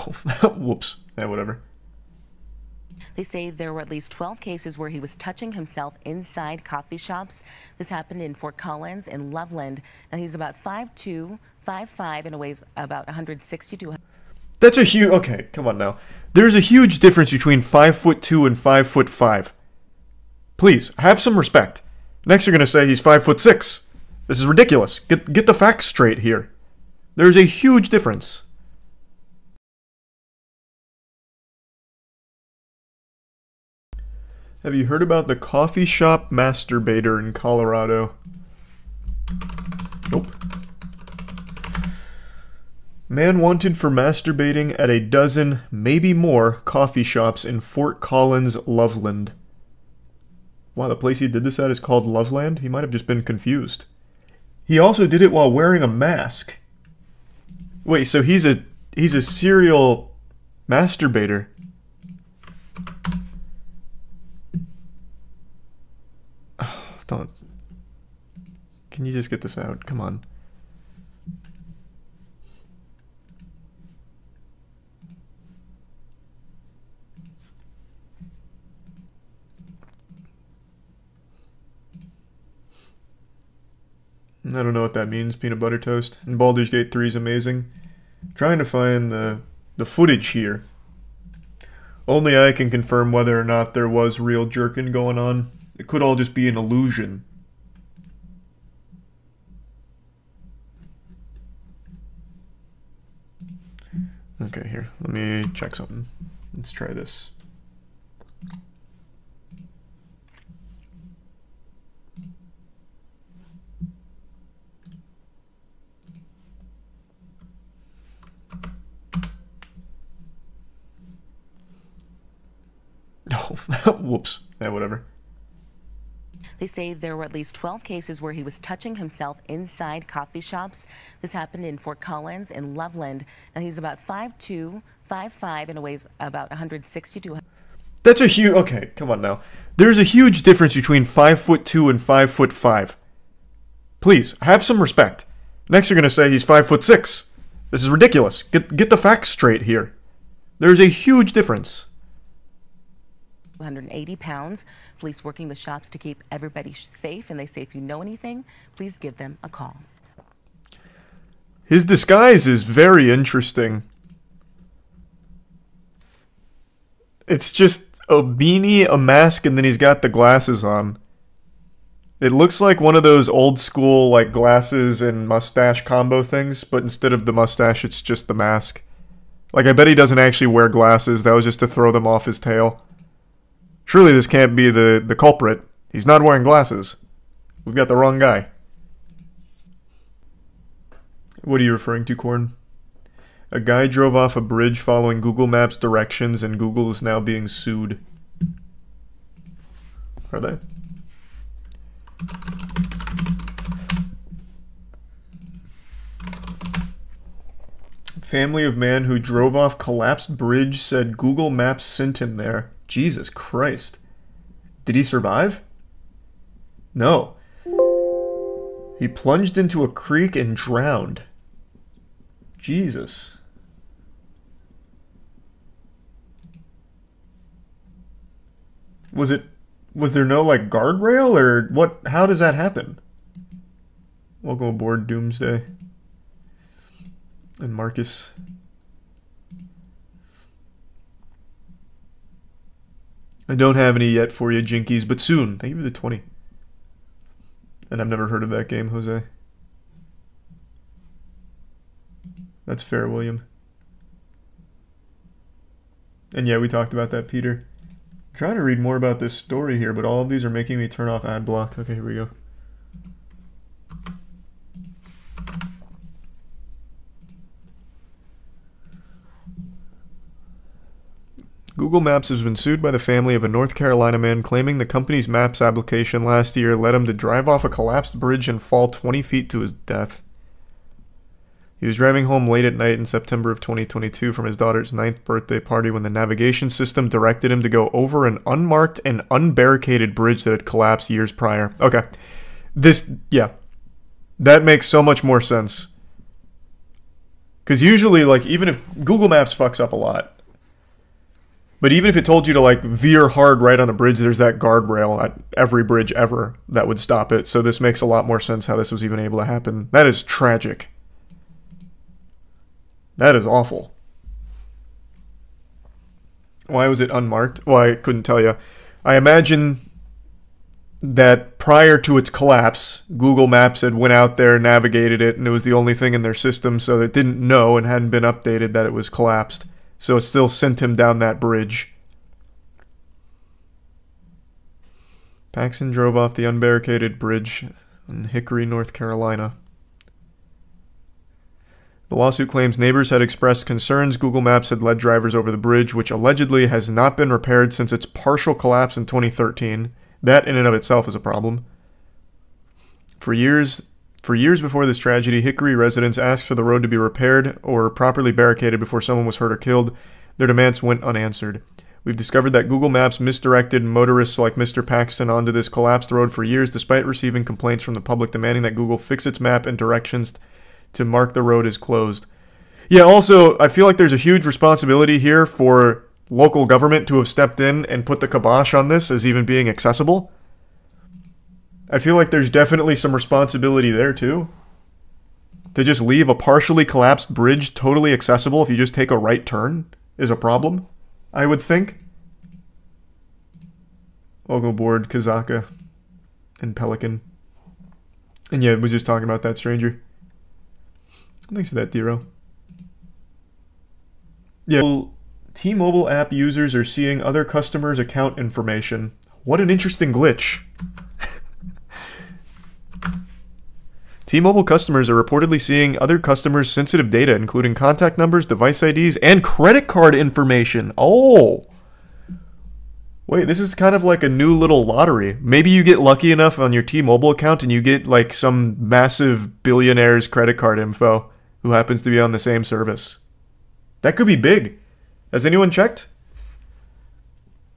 Oh, whoops. Yeah, whatever. They say there were at least 12 cases where he was touching himself inside coffee shops. This happened in Fort Collins and Loveland. Now, he's about 5'2", 5'5", and weighs about 160 to... That's a huge... Okay, come on now. There's a huge difference between 5'2" and 5'5". Please, have some respect. Next you're going to say he's 5'6". This is ridiculous. Get the facts straight here. There's a huge difference. Have you heard about the coffee shop masturbator in Colorado? Nope. Man wanted for masturbating at a dozen, maybe more, coffee shops in Fort Collins, Loveland. Wow, the place he did this at is called Loveland? He might have just been confused. He also did it while wearing a mask. Wait, so he's a serial masturbator. Oh, don't. Can you just get this out? Come on. I don't know what that means, peanut butter toast. And Baldur's Gate 3 is amazing. I'm trying to find the footage here. Only I can confirm whether or not there was real jerkin going on. It could all just be an illusion. Okay, here. Let me check something. Let's try this. Oh, whoops. Yeah, whatever. They say there were at least 12 cases where he was touching himself inside coffee shops. This happened in Fort Collins and Loveland. Now, he's about 5'2", 5'5", and weighs about 160 to... That's a huge... Okay, come on now. There's a huge difference between 5'2" and 5'5". Please, have some respect. Next you're going to say he's 5'6". This is ridiculous. Get the facts straight here. There's a huge difference. 180 pounds. Police working with shops to keep everybody safe, and they say if you know anything, please give them a call. His disguise is very interesting. It's just a beanie, a mask, and then he's got the glasses on. It looks like one of those old school like glasses and mustache combo things, but instead of the mustache, it's just the mask. Like, I bet he doesn't actually wear glasses. That was just to throw them off his tail. Surely this can't be the culprit. He's not wearing glasses. We've got the wrong guy. What are you referring to, Corn? A guy drove off a bridge following Google Maps directions, and Google is now being sued. Are they? Family of man who drove off collapsed bridge said Google Maps sent him there. Jesus Christ. Did he survive? No. He plunged into a creek and drowned. Jesus. Was there no, like, guardrail, or what? How does that happen? Welcome aboard, Doomsday. And Marcus. I don't have any yet for you, Jinkies, but soon. Thank you for the 20. And I've never heard of that game, Jose. That's fair, William. And yeah, we talked about that, Peter. I'm trying to read more about this story here, but all of these are making me turn off ad block. Okay, here we go. Google Maps has been sued by the family of a North Carolina man claiming the company's Maps application last year led him to drive off a collapsed bridge and fall 20 feet to his death. He was driving home late at night in September of 2022 from his daughter's 9th birthday party when the navigation system directed him to go over an unmarked and unbarricaded bridge that had collapsed years prior. Okay. Yeah. That makes so much more sense. Because usually, like, even if Google Maps fucks up a lot, but even if it told you to, like, veer hard right on a bridge, there's that guardrail at every bridge ever that would stop it. So this makes a lot more sense how this was even able to happen. That is tragic. That is awful. Why was it unmarked? Well, I couldn't tell you. I imagine that prior to its collapse, Google Maps had went out there, navigated it, and it was the only thing in their system, so it didn't know and hadn't been updated that it was collapsed. So it still sent him down that bridge. Paxson drove off the unbarricaded bridge in Hickory, North Carolina. The lawsuit claims neighbors had expressed concerns Google Maps had led drivers over the bridge, which allegedly has not been repaired since its partial collapse in 2013. That in and of itself is a problem. For years before this tragedy, Hickory residents asked for the road to be repaired or properly barricaded before someone was hurt or killed. Their demands went unanswered. We've discovered that Google Maps misdirected motorists like Mr. Paxton onto this collapsed road for years, despite receiving complaints from the public demanding that Google fix its map and directions to mark the road as closed. Yeah, also, I feel like there's a huge responsibility here for local government to have stepped in and put the kibosh on this as even being accessible. I feel like there's definitely some responsibility there, too. To just leave a partially collapsed bridge totally accessible if you just take a right turn is a problem, I would think. Welcome aboard, Kazaka and Pelican. And yeah, I was just talking about that stranger. Thanks for that, Dero. Yeah, T-Mobile app users are seeing other customers' account information. What an interesting glitch. T-Mobile customers are reportedly seeing other customers' sensitive data, including contact numbers, device IDs, and credit card information. Oh! Wait, this is kind of like a new little lottery. Maybe you get lucky enough on your T-Mobile account and you get like some massive billionaire's credit card info who happens to be on the same service. That could be big. Has anyone checked?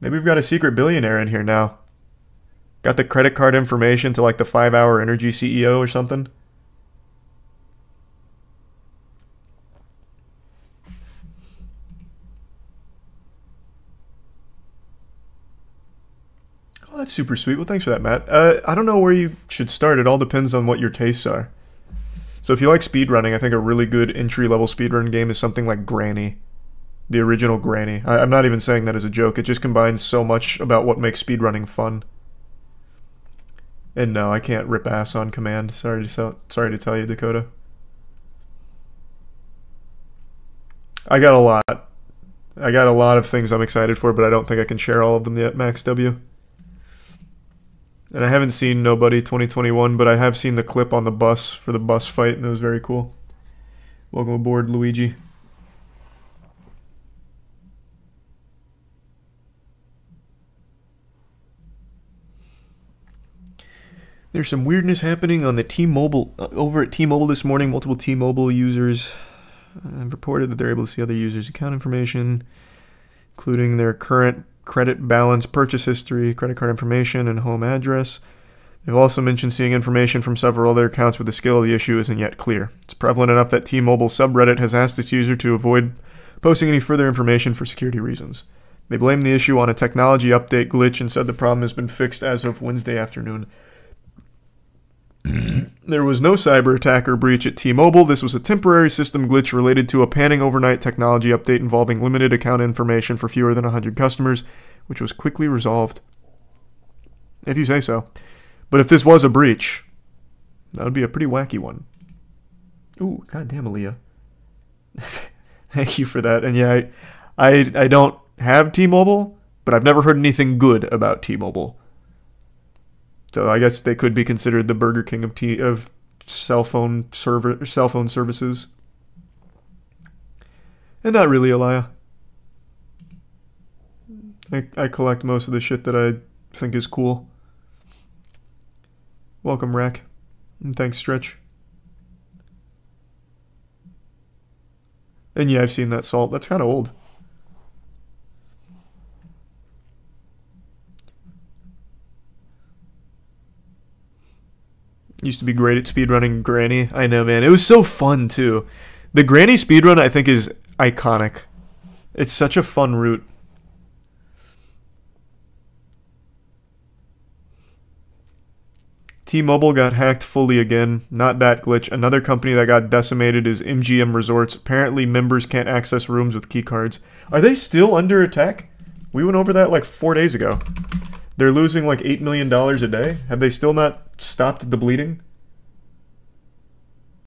Maybe we've got a secret billionaire in here now. Got the credit card information to like the 5-Hour Energy CEO or something? Oh, that's super sweet. Well, thanks for that, Matt. I don't know where you should start. It all depends on what your tastes are. So if you like speedrunning, I think a really good entry-level speedrun game is something like Granny. The original Granny. I'm not even saying that as a joke. It just combines so much about what makes speedrunning fun. And no, I can't rip ass on command. Sorry to tell you, Dakota. I got a lot. I got a lot of things I'm excited for, but I don't think I can share all of them yet, Max W. And I haven't seen Nobody 2021, but I have seen the clip on the bus for the bus fight, and it was very cool. Welcome aboard, Luigi. There's some weirdness happening on the T-Mobile, over at T-Mobile this morning. Multiple T-Mobile users have reported that they're able to see other users' account information, including their current credit balance, purchase history, credit card information, and home address. They've also mentioned seeing information from several other accounts, but the scale of the issue isn't yet clear. It's prevalent enough that T-Mobile subreddit has asked its user to avoid posting any further information for security reasons. They blame the issue on a technology update glitch and said the problem has been fixed as of Wednesday afternoon. There was no cyber attack or breach at T-Mobile. This was a temporary system glitch related to a panning overnight technology update involving limited account information for fewer than 100 customers, which was quickly resolved. If you say so. But if this was a breach, that would be a pretty wacky one. Ooh, goddamn, Aaliyah. Thank you for that. And yeah, I don't have T-Mobile, but I've never heard anything good about T-Mobile. So I guess they could be considered the Burger King of cell phone services. And not really, Aliyah. I collect most of the shit that I think is cool. Welcome, Rack. And thanks, Stretch. And yeah, I've seen that salt. That's kind of old. Used to be great at speedrunning Granny. I know, man. It was so fun, too. The Granny speedrun, I think, is iconic. It's such a fun route. T-Mobile got hacked fully again. Not that glitch. Another company that got decimated is MGM Resorts. Apparently, members can't access rooms with keycards. Are they still under attack? We went over that like 4 days ago. They're losing like $8 million a day. Have they still not stopped the bleeding?